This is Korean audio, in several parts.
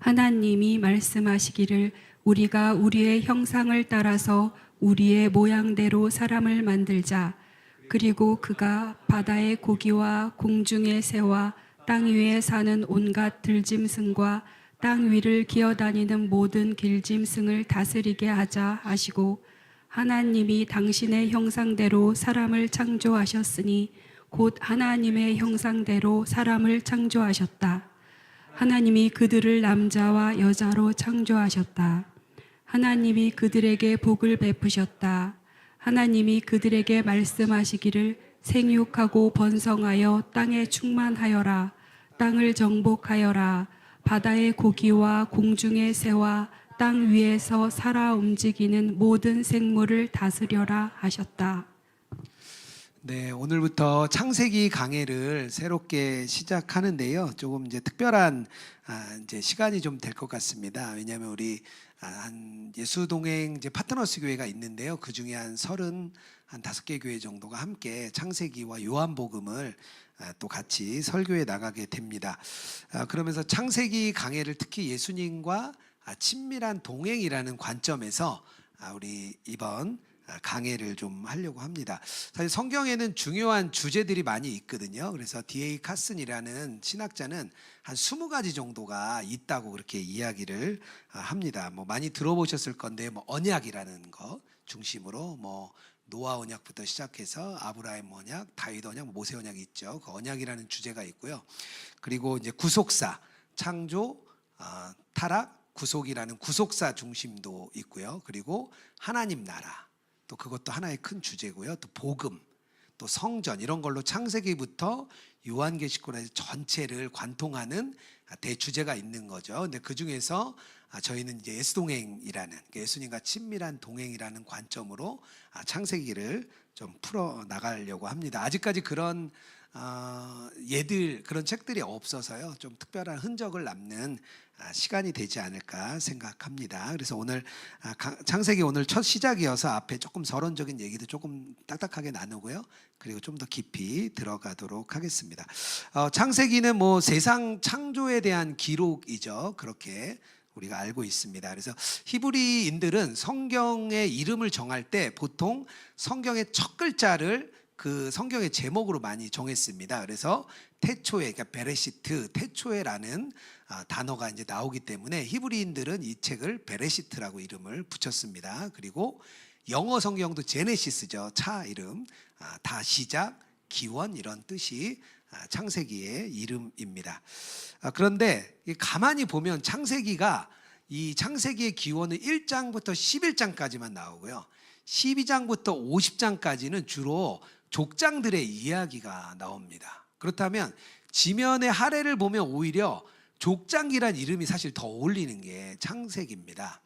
하나님이 말씀하시기를 우리가 우리의 형상을 따라서 우리의 모양대로 사람을 만들자. 그리고 그가 바다의 고기와 공중의 새와 땅 위에 사는 온갖 들짐승과 땅 위를 기어다니는 모든 길짐승을 다스리게 하자 하시고, 하나님이 당신의 형상대로 사람을 창조하셨으니 곧 하나님의 형상대로 사람을 창조하셨다. 하나님이 그들을 남자와 여자로 창조하셨다. 하나님이 그들에게 복을 베푸셨다. 하나님이 그들에게 말씀하시기를 생육하고 번성하여 땅에 충만하여라. 땅을 정복하여라. 바다의 고기와 공중의 새와 땅 위에서 살아 움직이는 모든 생물을 다스려라 하셨다. 네, 오늘부터 창세기 강해를 새롭게 시작하는데요. 조금 이제 특별한 이제 시간이 좀 될 것 같습니다. 왜냐하면 우리 한 예수동행 이제 파트너스 교회가 있는데요. 그 중에 한 35개 교회 정도가 함께 창세기와 요한복음을 또 같이 설교에 나가게 됩니다. 그러면서 창세기 강해를 특히 예수님과 친밀한 동행이라는 관점에서 우리 이번 강해를 좀 하려고 합니다. 사실 성경에는 중요한 주제들이 많이 있거든요. 그래서 D.A. 카슨이라는 신학자는 한 20가지 정도가 있다고 그렇게 이야기를 합니다. 뭐 많이 들어보셨을 건데, 뭐 언약이라는 거 중심으로 뭐 노아 언약부터 시작해서 아브라함 언약, 다윗 언약, 모세 언약이 있죠. 그 언약이라는 주제가 있고요. 그리고 이제 구속사, 창조, 타락, 구속이라는 구속사 중심도 있고요. 그리고 하나님 나라, 또 그것도 하나의 큰 주제고요. 또 복음, 또 성전, 이런 걸로 창세기부터 요한계시록까지 전체를 관통하는 대주제가 있는 거죠. 근데 그 중에서 저희는 이제 예수동행이라는, 예수님과 친밀한 동행이라는 관점으로 창세기를 좀 풀어 나가려고 합니다. 아직까지 그런 그런 책들이 없어서요. 좀 특별한 흔적을 남는 시간이 되지 않을까 생각합니다. 그래서 오늘 창세기 오늘 첫 시작이어서 앞에 조금 서론적인 얘기도 조금 딱딱하게 나누고요. 그리고 좀 더 깊이 들어가도록 하겠습니다. 창세기는 뭐 세상 창조에 대한 기록이죠. 그렇게 우리가 알고 있습니다. 그래서 히브리인들은 성경의 이름을 정할 때 보통 성경의 첫 글자를 그 성경의 제목으로 많이 정했습니다. 그래서 태초에, 그러니까 베레시트, 태초에라는 단어가 이제 나오기 때문에 히브리인들은 이 책을 베레시트라고 이름을 붙였습니다. 그리고 영어 성경도 제네시스죠. 차 이름, 다 시작, 기원, 이런 뜻이 창세기의 이름입니다. 그런데 가만히 보면 창세기가, 이 창세기의 기원은 1장부터 11장까지만 나오고요. 12장부터 50장까지는 주로 족장들의 이야기가 나옵니다. 그렇다면 지면의 하래를 보면 오히려 족장이란 이름이 사실 더 어울리는 게 창세기입니다.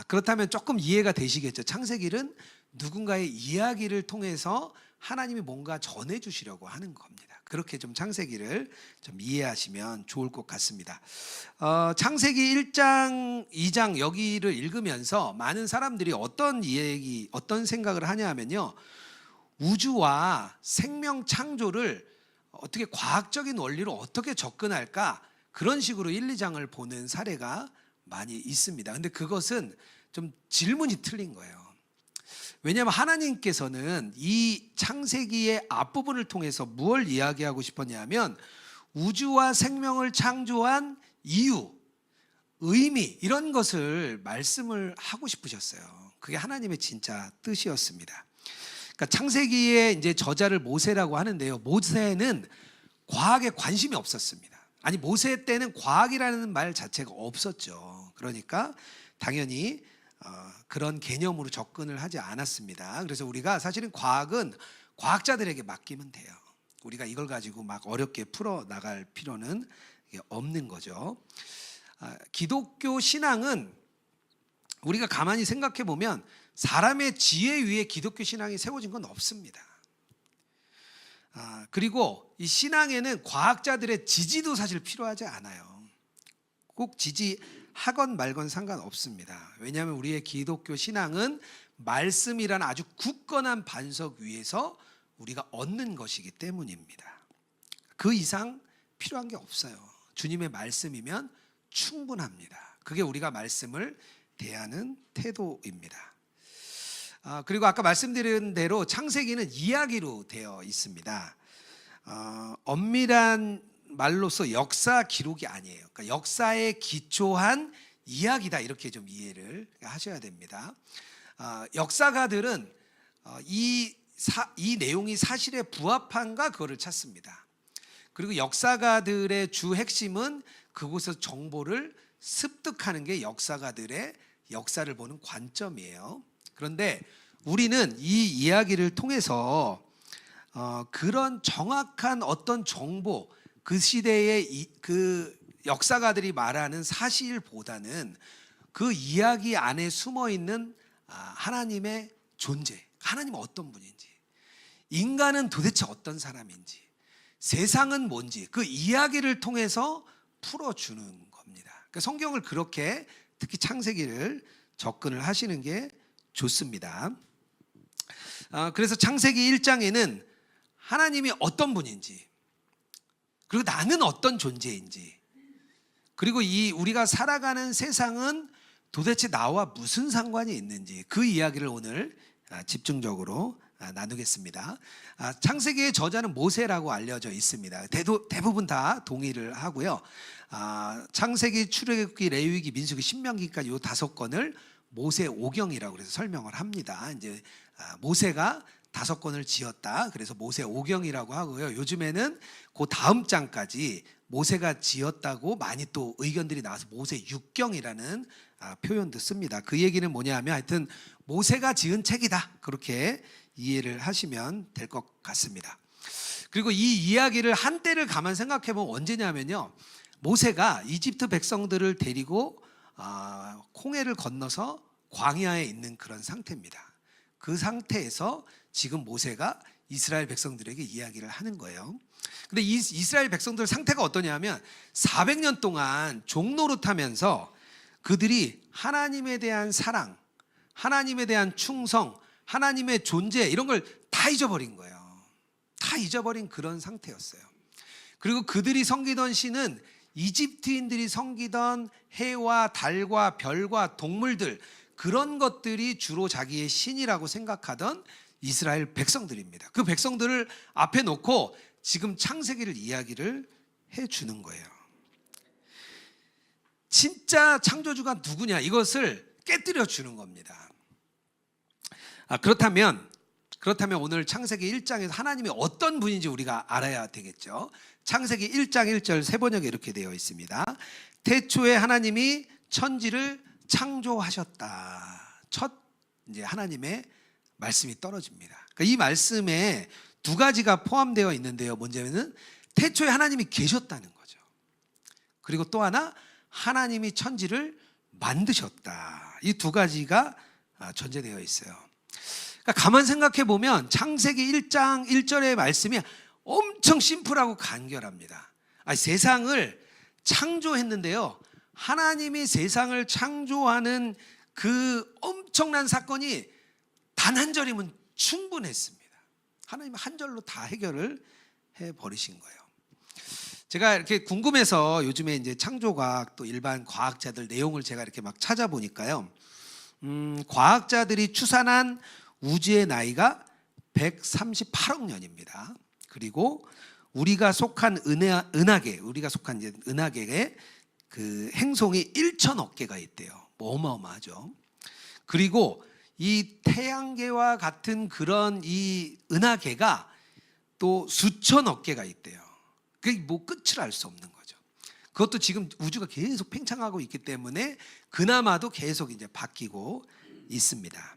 그렇다면 조금 이해가 되시겠죠. 창세기는 누군가의 이야기를 통해서 하나님이 뭔가 전해주시려고 하는 겁니다. 그렇게 좀 창세기를 좀 이해하시면 좋을 것 같습니다. 창세기 1장, 2장 여기를 읽으면서 많은 사람들이 어떤 생각을 하냐 하면요, 우주와 생명 창조를 어떻게 과학적인 원리로 어떻게 접근할까, 그런 식으로 1, 2장을 보는 사례가 많이 있습니다. 근데 그것은 좀 질문이 틀린 거예요. 왜냐하면 하나님께서는 이 창세기의 앞부분을 통해서 무엇을 이야기하고 싶었냐면 우주와 생명을 창조한 이유, 의미, 이런 것을 말씀을 하고 싶으셨어요. 그게 하나님의 진짜 뜻이었습니다. 그러니까 창세기의 이제 저자를 모세라고 하는데요. 모세는 과학에 관심이 없었습니다. 아니, 모세 때는 과학이라는 말 자체가 없었죠. 그러니까 당연히 그런 개념으로 접근을 하지 않았습니다. 그래서 우리가 사실은 과학은 과학자들에게 맡기면 돼요. 우리가 이걸 가지고 막 어렵게 풀어 나갈 필요는 없는 거죠. 기독교 신앙은 우리가 가만히 생각해 보면 사람의 지혜 위에 기독교 신앙이 세워진 건 없습니다. 그리고 이 신앙에는 과학자들의 지지도 사실 필요하지 않아요. 꼭 지지하건 말건 상관없습니다. 왜냐하면 우리의 기독교 신앙은 말씀이라는 아주 굳건한 반석 위에서 우리가 얻는 것이기 때문입니다. 그 이상 필요한 게 없어요. 주님의 말씀이면 충분합니다. 그게 우리가 말씀을 대하는 태도입니다. 그리고 아까 말씀드린 대로 창세기는 이야기로 되어 있습니다. 엄밀한 말로서 역사 기록이 아니에요. 그러니까 역사에 기초한 이야기다, 이렇게 좀 이해를 하셔야 됩니다. 역사가들은 이 내용이 사실에 부합한가 그거를 찾습니다. 그리고 역사가들의 주 핵심은 그곳에서 정보를 습득하는 게 역사가들의 역사를 보는 관점이에요. 그런데 우리는 이 이야기를 통해서 그런 정확한 어떤 정보, 그 시대의 그 역사가들이 말하는 사실보다는 그 이야기 안에 숨어 있는 하나님의 존재, 하나님은 어떤 분인지, 인간은 도대체 어떤 사람인지, 세상은 뭔지 그 이야기를 통해서 풀어주는 겁니다. 그러니까 성경을 그렇게, 특히 창세기를 접근을 하시는 게 좋습니다. 그래서 창세기 1장에는 하나님이 어떤 분인지, 그리고 나는 어떤 존재인지, 그리고 이 우리가 살아가는 세상은 도대체 나와 무슨 상관이 있는지, 그 이야기를 오늘 집중적으로 나누겠습니다. 창세기의 저자는 모세라고 알려져 있습니다. 대부분 다 동의를 하고요. 창세기, 출애굽기, 레위기, 민수기, 신명기까지 이 5권을 모세 오경이라고 그래서 설명을 합니다. 이제 모세가 5권을 지었다, 그래서 모세 오경이라고 하고요. 요즘에는 그 다음 장까지 모세가 지었다고 많이 또 의견들이 나와서 모세 육경이라는 표현도 씁니다. 그 얘기는 뭐냐면 하여튼 모세가 지은 책이다, 그렇게 이해를 하시면 될 것 같습니다. 그리고 이 이야기를 한때를 가만 생각해 보면 언제냐면요, 모세가 이집트 백성들을 데리고 홍해를 건너서 광야에 있는 그런 상태입니다. 그 상태에서 지금 모세가 이스라엘 백성들에게 이야기를 하는 거예요. 근데 이 이스라엘 백성들 상태가 어떠냐면 400년 동안 종노릇하면서 그들이 하나님에 대한 사랑, 하나님에 대한 충성, 하나님의 존재, 이런 걸 다 잊어버린 거예요. 다 잊어버린 그런 상태였어요. 그리고 그들이 섬기던 신은 이집트인들이 섬기던 해와 달과 별과 동물들, 그런 것들이 주로 자기의 신이라고 생각하던 이스라엘 백성들입니다. 그 백성들을 앞에 놓고 지금 창세기를 이야기를 해주는 거예요. 진짜 창조주가 누구냐, 이것을 깨뜨려 주는 겁니다. 그렇다면 오늘 창세기 1장에서 하나님이 어떤 분인지 우리가 알아야 되겠죠. 창세기 1장 1절 세번역에 이렇게 되어 있습니다. 태초에 하나님이 천지를 창조하셨다. 첫 이제 하나님의 말씀이 떨어집니다. 그러니까 이 말씀에 두 가지가 포함되어 있는데요. 먼저는 태초에 하나님이 계셨다는 거죠. 그리고 또 하나, 하나님이 천지를 만드셨다. 이 두 가지가 전제되어 있어요. 그러니까 가만 생각해 보면 창세기 1장 1절의 말씀이 엄청 심플하고 간결합니다. 세상을 창조했는데요, 하나님이 세상을 창조하는 그 엄청난 사건이 단 한 절이면 충분했습니다. 하나님 한 절로 다 해결을 해버리신 거예요. 제가 이렇게 궁금해서 요즘에 이제 창조과학 또 일반 과학자들 내용을 제가 이렇게 막 찾아보니까요, 과학자들이 추산한 우주의 나이가 138억 년입니다. 그리고 우리가 속한 은하계의 그 행성이 1천억 개가 있대요. 어마어마하죠. 그리고 이 태양계와 같은 그런 이 은하계가 또 수천억 개가 있대요. 그게 뭐 끝을 알 수 없는 거죠. 그것도 지금 우주가 계속 팽창하고 있기 때문에 그나마도 계속 이제 바뀌고 있습니다.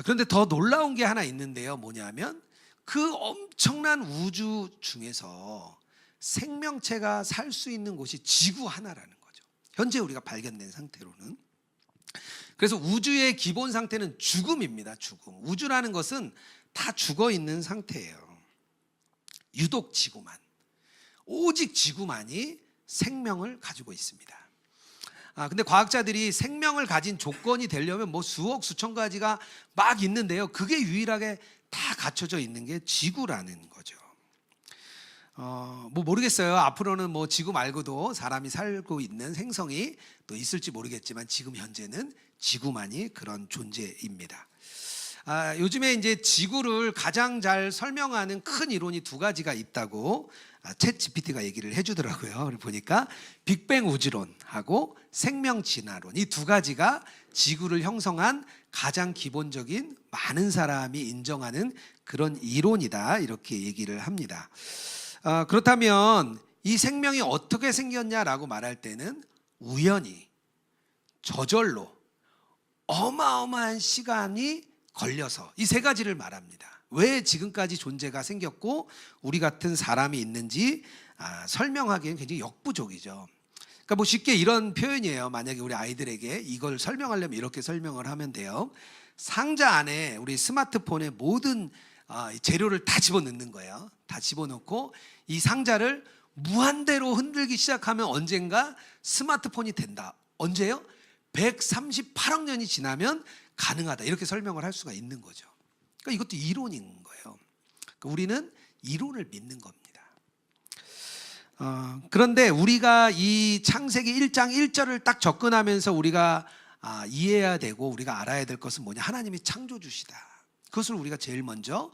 그런데 더 놀라운 게 하나 있는데요. 뭐냐면 그 엄청난 우주 중에서 생명체가 살 수 있는 곳이 지구 하나라는 거죠. 현재 우리가 발견된 상태로는. 그래서 우주의 기본 상태는 죽음입니다. 죽음. 우주라는 것은 다 죽어 있는 상태예요. 유독 지구만, 오직 지구만이 생명을 가지고 있습니다. 근데 과학자들이 생명을 가진 조건이 되려면 뭐 수억 수천 가지가 막 있는데요, 그게 유일하게 다 갖춰져 있는 게 지구라는 거죠. 뭐 모르겠어요. 앞으로는 뭐 지구 말고도 사람이 살고 있는 행성이 또 있을지 모르겠지만 지금 현재는 지구만이 그런 존재입니다. 요즘에 이제 지구를 가장 잘 설명하는 큰 이론이 두 가지가 있다고 챗 GPT가 얘기를 해주더라고요. 보니까 빅뱅 우주론하고 생명 진화론, 이 두 가지가 지구를 형성한 가장 기본적인 많은 사람이 인정하는 그런 이론이다, 이렇게 얘기를 합니다. 그렇다면 이 생명이 어떻게 생겼냐라고 말할 때는 우연히, 저절로, 어마어마한 시간이 걸려서 이 세 가지를 말합니다. 왜 지금까지 존재가 생겼고 우리 같은 사람이 있는지 설명하기엔 굉장히 역부족이죠. 그러니까 뭐 쉽게 이런 표현이에요. 만약에 우리 아이들에게 이걸 설명하려면 이렇게 설명을 하면 돼요. 상자 안에 우리 스마트폰의 모든 재료를 다 집어넣는 거예요. 다 집어넣고 이 상자를 무한대로 흔들기 시작하면 언젠가 스마트폰이 된다. 언제요? 138억 년이 지나면 가능하다, 이렇게 설명을 할 수가 있는 거죠. 그러니까 이것도 이론인 거예요. 그러니까 우리는 이론을 믿는 겁니다. 그런데 우리가 이 창세기 1장 1절을 딱 접근하면서 우리가 이해해야 되고 우리가 알아야 될 것은 뭐냐? 하나님이 창조주시다. 그것을 우리가 제일 먼저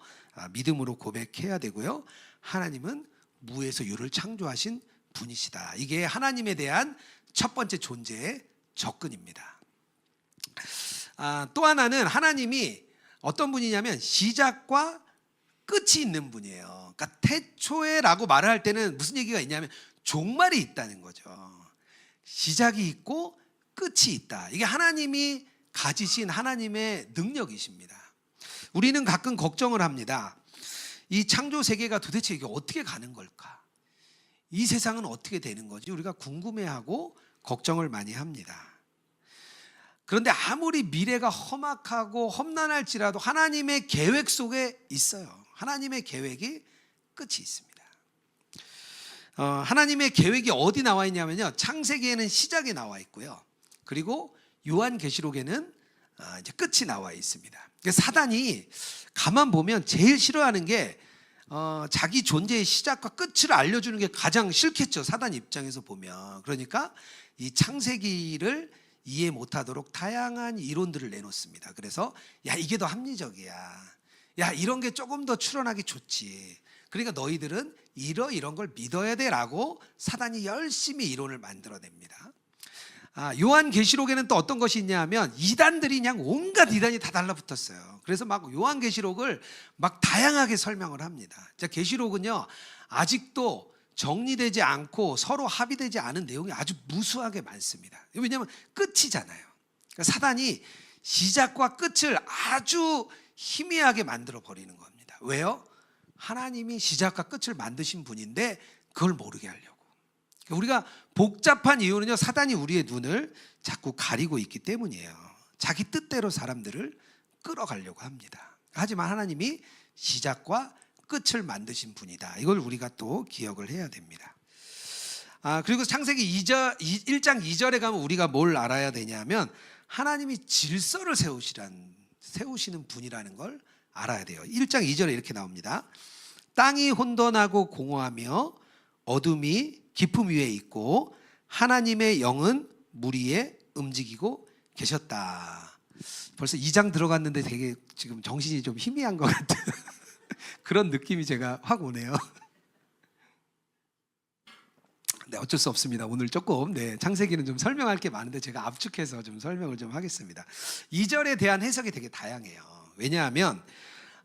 믿음으로 고백해야 되고요. 하나님은 무에서 유를 창조하신 분이시다. 이게 하나님에 대한 첫 번째 존재의 접근입니다. 또 하나는 하나님이 어떤 분이냐면 시작과 끝이 있는 분이에요. 그러니까 태초에라고 말을 할 때는 무슨 얘기가 있냐면 종말이 있다는 거죠. 시작이 있고 끝이 있다. 이게 하나님이 가지신 하나님의 능력이십니다. 우리는 가끔 걱정을 합니다. 이 창조 세계가 도대체 이게 어떻게 가는 걸까? 이 세상은 어떻게 되는 거지? 우리가 궁금해하고 걱정을 많이 합니다. 그런데 아무리 미래가 험악하고 험난할지라도 하나님의 계획 속에 있어요. 하나님의 계획이 끝이 있습니다. 하나님의 계획이 어디 나와 있냐면요, 창세기에는 시작이 나와 있고요, 그리고 요한계시록에는 이제 끝이 나와 있습니다. 사단이 가만 보면 제일 싫어하는 게 자기 존재의 시작과 끝을 알려주는 게 가장 싫겠죠, 사단 입장에서 보면. 그러니까 이 창세기를 이해 못하도록 다양한 이론들을 내놓습니다. 그래서 야, 이게 더 합리적이야, 야, 이런 게 조금 더 추론하기 좋지, 그러니까 너희들은 이런 걸 믿어야 돼라고 사단이 열심히 이론을 만들어냅니다. 요한계시록에는 또 어떤 것이 있냐 하면 이단들이 그냥 온갖 이단이 다 달라붙었어요. 그래서 막 요한계시록을 막 다양하게 설명을 합니다. 자, 계시록은요 아직도 정리되지 않고 서로 합의되지 않은 내용이 아주 무수하게 많습니다. 왜냐하면 끝이잖아요. 그러니까 사단이 시작과 끝을 아주 희미하게 만들어 버리는 겁니다. 왜요? 하나님이 시작과 끝을 만드신 분인데 그걸 모르게 하려고. 우리가 복잡한 이유는요, 사단이 우리의 눈을 자꾸 가리고 있기 때문이에요. 자기 뜻대로 사람들을 끌어가려고 합니다. 하지만 하나님이 시작과 끝을 만드신 분이다. 이걸 우리가 또 기억을 해야 됩니다. 그리고 창세기 1장 2절에 가면 우리가 뭘 알아야 되냐면 하나님이 질서를 세우시는 분이라는 걸 알아야 돼요. 1장 2절에 이렇게 나옵니다. 땅이 혼돈하고 공허하며 어둠이 깊음 위에 있고 하나님의 영은 물 위에 움직이고 계셨다. 벌써 2장 들어갔는데 되게 지금 정신이 좀 희미한 것 같은 그런 느낌이 제가 확 오네요. 네, 어쩔 수 없습니다. 오늘 조금 창세기는 좀 설명할 게 많은데 제가 압축해서 좀 설명을 좀 하겠습니다. 2절에 대한 해석이 되게 다양해요. 왜냐하면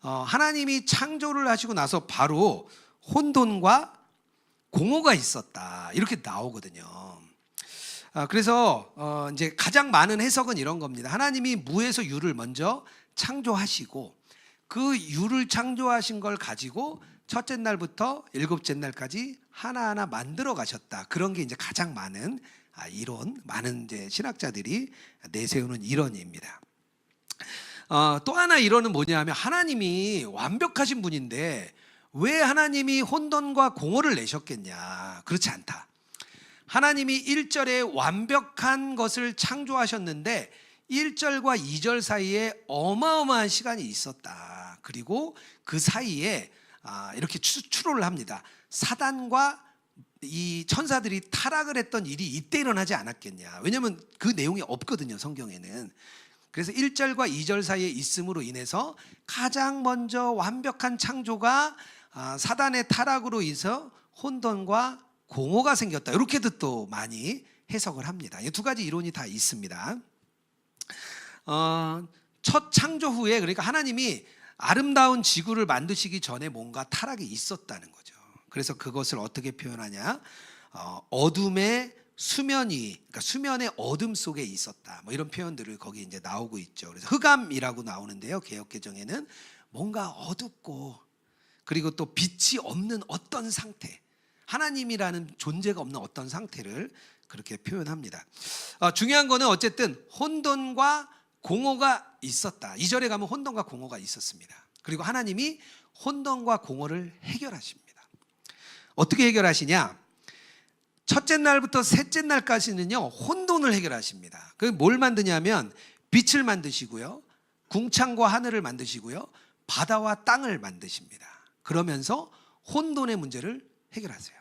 하나님이 창조를 하시고 나서 바로 혼돈과 공허가 있었다, 이렇게 나오거든요. 그래서 이제 가장 많은 해석은 이런 겁니다. 하나님이 무에서 유를 먼저 창조하시고 그 유를 창조하신 걸 가지고 첫째 날부터 일곱째 날까지 하나하나 만들어 가셨다. 그런 게 이제 가장 많은 이론, 많은 이제 신학자들이 내세우는 이론입니다. 또 하나 이론은 뭐냐면 하나님이 완벽하신 분인데 왜 하나님이 혼돈과 공허를 내셨겠냐? 그렇지 않다. 하나님이 1절에 완벽한 것을 창조하셨는데 1절과 2절 사이에 어마어마한 시간이 있었다. 그리고 그 사이에 이렇게 추론을 합니다. 사단과 이 천사들이 타락을 했던 일이 이때 일어나지 않았겠냐. 왜냐하면 그 내용이 없거든요, 성경에는. 그래서 1절과 2절 사이에 있음으로 인해서 가장 먼저 완벽한 창조가 사단의 타락으로 인해서 혼돈과 공허가 생겼다. 이렇게도 또 많이 해석을 합니다. 이 두 가지 이론이 다 있습니다. 첫 창조 후에, 그러니까 하나님이 아름다운 지구를 만드시기 전에 뭔가 타락이 있었다는 거죠. 그래서 그것을 어떻게 표현하냐? 어둠의 수면이, 그러니까 수면의 어둠 속에 있었다. 뭐 이런 표현들을 거기 이제 나오고 있죠. 그래서 흑암이라고 나오는데요. 개역개정에는 뭔가 어둡고 그리고 또 빛이 없는 어떤 상태, 하나님이라는 존재가 없는 어떤 상태를 그렇게 표현합니다. 중요한 거는 어쨌든 혼돈과 공허가 있었다. 2절에 가면 혼돈과 공허가 있었습니다. 그리고 하나님이 혼돈과 공허를 해결하십니다. 어떻게 해결하시냐? 첫째 날부터 셋째 날까지는요, 혼돈을 해결하십니다. 그 뭘 만드냐면 빛을 만드시고요, 궁창과 하늘을 만드시고요, 바다와 땅을 만드십니다. 그러면서 혼돈의 문제를 해결하세요.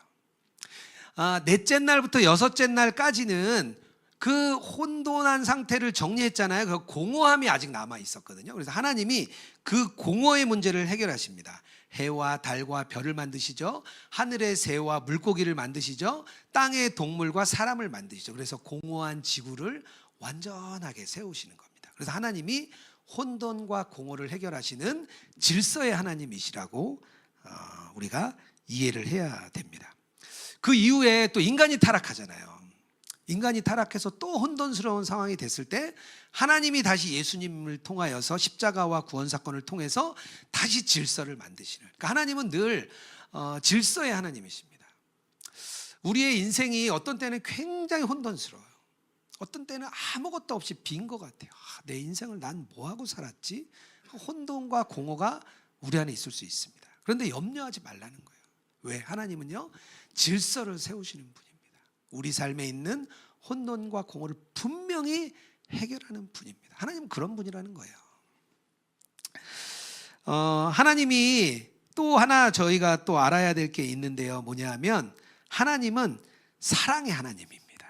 넷째 날부터 여섯째 날까지는 그 혼돈한 상태를 정리했잖아요. 그 공허함이 아직 남아 있었거든요. 그래서 하나님이 그 공허의 문제를 해결하십니다. 해와 달과 별을 만드시죠. 하늘의 새와 물고기를 만드시죠. 땅의 동물과 사람을 만드시죠. 그래서 공허한 지구를 완전하게 세우시는 겁니다. 그래서 하나님이 혼돈과 공허를 해결하시는 질서의 하나님이시라고 우리가 이해를 해야 됩니다. 그 이후에 또 인간이 타락하잖아요. 인간이 타락해서 또 혼돈스러운 상황이 됐을 때 하나님이 다시 예수님을 통하여서 십자가와 구원 사건을 통해서 다시 질서를 만드시는, 그러니까 하나님은 늘 질서의 하나님이십니다. 우리의 인생이 어떤 때는 굉장히 혼돈스러워요. 어떤 때는 아무것도 없이 빈 것 같아요. 내 인생을 난 뭐하고 살았지? 혼돈과 공허가 우리 안에 있을 수 있습니다. 그런데 염려하지 말라는 거예요. 왜? 하나님은요, 질서를 세우시는 분입니다. 우리 삶에 있는 혼돈과 공허를 분명히 해결하는 분입니다. 하나님은 그런 분이라는 거예요. 하나님이 또 하나 저희가 또 알아야 될 게 있는데요. 뭐냐 하면 하나님은 사랑의 하나님입니다.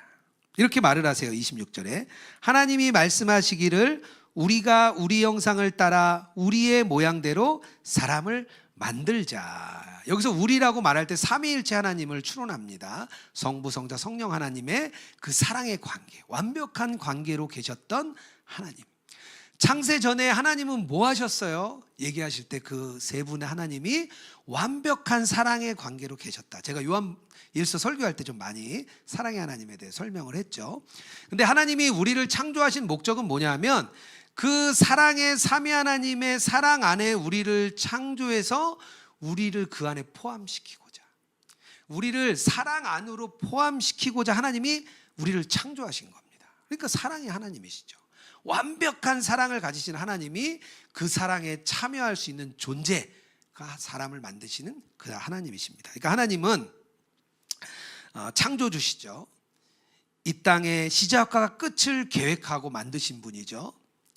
이렇게 말을 하세요. 26절에 하나님이 말씀하시기를 우리가 우리 형상을 따라 우리의 모양대로 사람을 만들자. 여기서 우리라고 말할 때 삼위일체 하나님을 추론합니다. 성부, 성자, 성령 하나님의 그 사랑의 관계, 완벽한 관계로 계셨던 하나님. 창세 전에 하나님은 뭐 하셨어요? 얘기하실 때 그 세 분의 하나님이 완벽한 사랑의 관계로 계셨다. 제가 요한일서 설교할 때 좀 많이 사랑의 하나님에 대해 설명을 했죠. 근데 하나님이 우리를 창조하신 목적은 뭐냐면 그 사랑의 삼위 하나님의 사랑 안에 우리를 창조해서 우리를 그 안에 포함시키고자, 우리를 사랑 안으로 포함시키고자 하나님이 우리를 창조하신 겁니다. 그러니까 사랑의 하나님이시죠. 완벽한 사랑을 가지신 하나님이 그 사랑에 참여할 수 있는 존재가 사람을 만드시는 그 하나님이십니다. 그러니까 하나님은 창조주시죠. 이 땅의 시작과 끝을 계획하고 만드신 분이죠.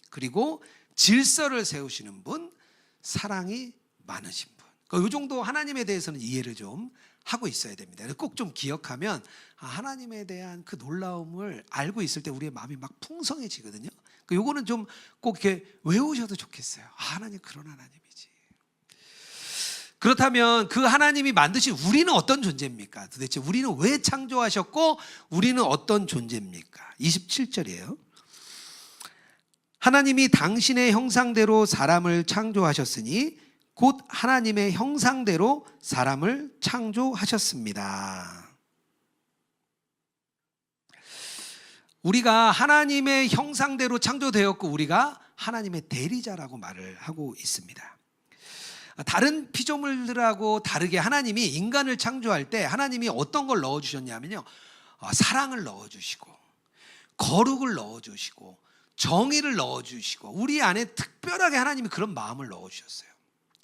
그리고 질서를 세우시는 분, 사랑이 많으신 분. 그러니까 이 정도 하나님에 대해서는 이해를 좀 하고 있어야 됩니다. 꼭 좀 기억하면 하나님에 대한 그 놀라움을 알고 있을 때 우리의 마음이 막 풍성해지거든요. 요거는 좀 꼭 이렇게 외우셔도 좋겠어요. 하나님 그런 하나님이지. 그렇다면 그 하나님이 만드신 우리는 어떤 존재입니까? 도대체 우리는 왜 창조하셨고 우리는 어떤 존재입니까? 27절이에요. 하나님이 당신의 형상대로 사람을 창조하셨으니 곧 하나님의 형상대로 사람을 창조하셨습니다. 우리가 하나님의 형상대로 창조되었고 우리가 하나님의 대리자라고 말을 하고 있습니다. 다른 피조물들하고 다르게 하나님이 인간을 창조할 때 하나님이 어떤 걸 넣어주셨냐면요, 사랑을 넣어주시고 거룩을 넣어주시고 정의를 넣어주시고 우리 안에 특별하게 하나님이 그런 마음을 넣어주셨어요.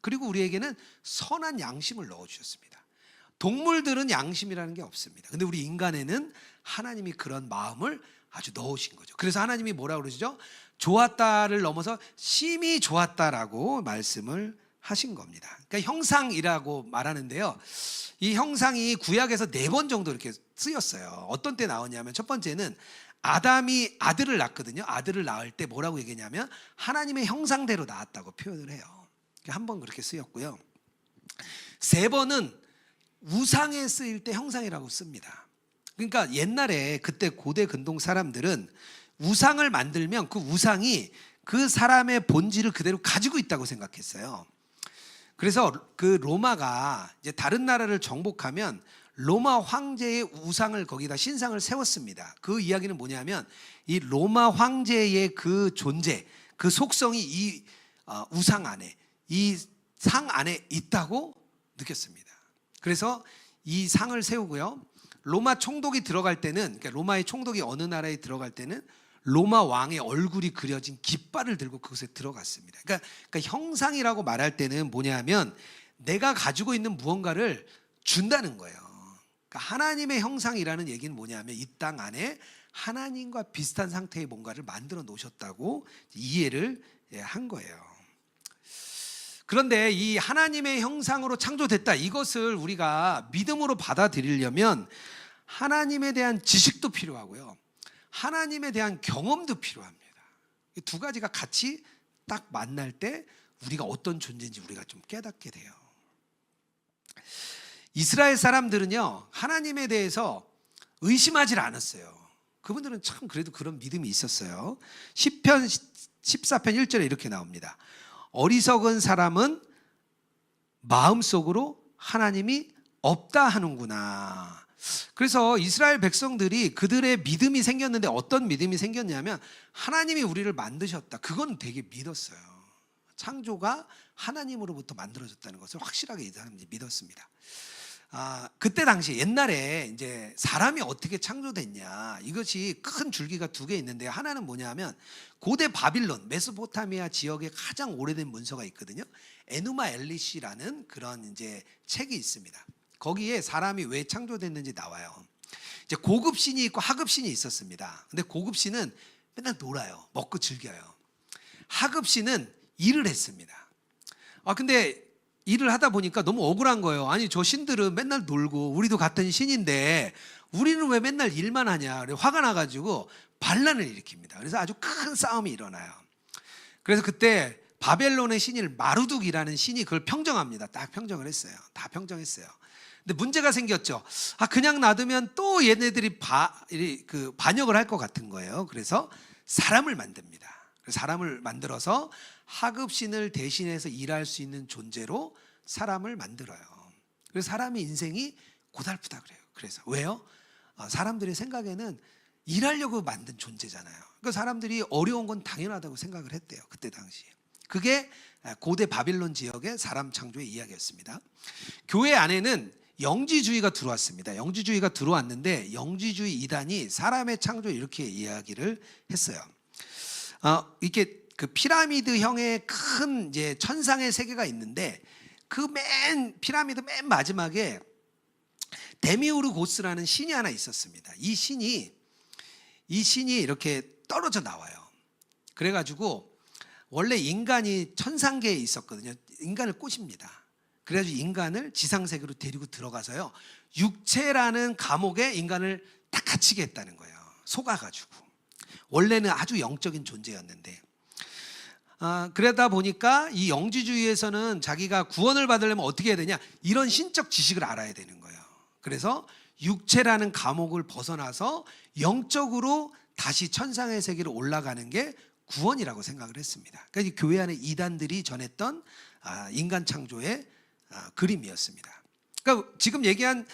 그리고 우리에게는 선한 양심을 넣어주셨습니다. 동물들은 양심이라는 게 없습니다. 근데 우리 인간에는 하나님이 그런 마음을 아주 넣으신 거죠. 그래서 하나님이 뭐라고 그러시죠? 좋았다를 넘어서 심히 좋았다라고 말씀을 하신 겁니다. 그러니까 형상이라고 말하는데요. 이 형상이 구약에서 4번 정도 이렇게 쓰였어요. 어떤 때 나오냐면 첫 번째는 아담이 아들을 낳거든요. 아들을 낳을 때 뭐라고 얘기했냐면 하나님의 형상대로 낳았다고 표현을 해요. 한 번 그렇게 쓰였고요. 3번은 우상에 쓰일 때 형상이라고 씁니다. 그러니까 옛날에 그때 고대 근동 사람들은 우상을 만들면 그 우상이 그 사람의 본질을 그대로 가지고 있다고 생각했어요. 그래서 그 로마가 이제 다른 나라를 정복하면 로마 황제의 우상을 거기다 신상을 세웠습니다. 그 이야기는 뭐냐면 이 로마 황제의 그 존재, 그 속성이 이 우상 안에, 이 상 안에 있다고 느꼈습니다. 그래서 이 상을 세우고요. 로마 총독이 들어갈 때는, 그러니까 로마의 총독이 어느 나라에 들어갈 때는 로마 왕의 얼굴이 그려진 깃발을 들고 그곳에 들어갔습니다. 그러니까 형상이라고 말할 때는 뭐냐면 내가 가지고 있는 무언가를 준다는 거예요. 그러니까 하나님의 형상이라는 얘기는 뭐냐면 이 땅 안에 하나님과 비슷한 상태의 뭔가를 만들어 놓으셨다고 이해를 한 거예요. 그런데 이 하나님의 형상으로 창조됐다, 이것을 우리가 믿음으로 받아들이려면 하나님에 대한 지식도 필요하고요, 하나님에 대한 경험도 필요합니다. 이 2가지가 같이 딱 만날 때 우리가 어떤 존재인지 우리가 좀 깨닫게 돼요. 이스라엘 사람들은요, 하나님에 대해서 의심하지 않았어요. 그분들은 참 그래도 그런 믿음이 있었어요. 시편 14편 1절에 이렇게 나옵니다. 어리석은 사람은 마음속으로 하나님이 없다 하는구나. 그래서 이스라엘 백성들이 그들의 믿음이 생겼는데 어떤 믿음이 생겼냐면 하나님이 우리를 만드셨다, 그건 되게 믿었어요. 창조가 하나님으로부터 만들어졌다는 것을 확실하게 이 사람들이 믿었습니다. 그때 당시 옛날에 이제 사람이 어떻게 창조됐냐, 이것이 큰 줄기가 2개 있는데, 하나는 뭐냐면 고대 바빌론 메소포타미아 지역에 가장 오래된 문서가 있거든요. 에누마 엘리시라는 그런 이제 책이 있습니다. 거기에 사람이 왜 창조됐는지 나와요. 이제 고급 신이 있고 하급 신이 있었습니다. 근데 고급 신은 맨날 놀아요. 먹고 즐겨요. 하급 신은 일을 했습니다. 근데 일을 하다 보니까 너무 억울한 거예요. 아니, 저 신들은 맨날 놀고 우리도 같은 신인데 우리는 왜 맨날 일만 하냐. 화가 나가지고 반란을 일으킵니다. 그래서 아주 큰 싸움이 일어나요. 그래서 그때 바벨론의 신일 마루둑이라는 신이 그걸 평정합니다. 딱 평정을 했어요. 다 평정했어요. 근데 문제가 생겼죠. 그냥 놔두면 또 얘네들이 반역을 할 것 같은 거예요. 그래서 사람을 만듭니다. 사람을 만들어서 하급신을 대신해서 일할 수 있는 존재로 사람을 만들어요. 그래서 사람의 인생이 고달프다 그래요. 그래서 왜요? 사람들의 생각에는 일하려고 만든 존재잖아요. 그러니까 사람들이 어려운 건 당연하다고 생각을 했대요. 그때 당시에. 그게 고대 바빌론 지역의 사람 창조의 이야기였습니다. 교회 안에는 영지주의가 들어왔습니다. 영지주의가 들어왔는데 영지주의 이단이 사람의 창조 이렇게 이야기를 했어요. 이렇게 그 피라미드형의 큰 이제 천상의 세계가 있는데 그 피라미드 맨 마지막에 데미우르고스라는 신이 하나 있었습니다. 이 신이 이렇게 떨어져 나와요. 그래가지고 원래 인간이 천상계에 있었거든요. 인간을 꼬십니다. 그래가지고 인간을 지상세계로 데리고 들어가서요, 육체라는 감옥에 인간을 딱 갇히게 했다는 거예요. 속아가지고. 원래는 아주 영적인 존재였는데, 그러다 보니까 이 영지주의에서는 자기가 구원을 받으려면 어떻게 해야 되냐, 이런 신적 지식을 알아야 되는 거예요. 그래서 육체라는 감옥을 벗어나서 영적으로 다시 천상의 세계로 올라가는 게 구원이라고 생각을 했습니다. 그러니까 교회 안에 이단들이 전했던 인간 창조의 그림이었습니다. 그러니까 지금 얘기한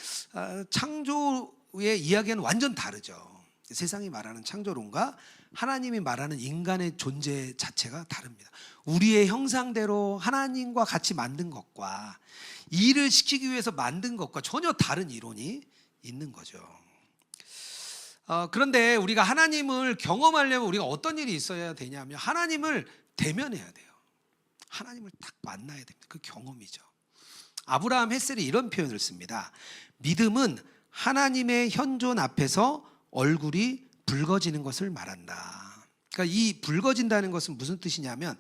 창조의 이야기는 완전 다르죠. 세상이 말하는 창조론과 하나님이 말하는 인간의 존재 자체가 다릅니다. 우리의 형상대로 하나님과 같이 만든 것과 일을 시키기 위해서 만든 것과 전혀 다른 이론이 있는 거죠. 그런데 우리가 하나님을 경험하려면 우리가 어떤 일이 있어야 되냐면 하나님을 대면해야 돼요. 하나님을 딱 만나야 됩니다. 그 경험이죠. 아브라함 헷셀이 이런 표현을 씁니다. 믿음은 하나님의 현존 앞에서 얼굴이 붉어지는 것을 말한다. 그러니까 이 붉어진다는 것은 무슨 뜻이냐면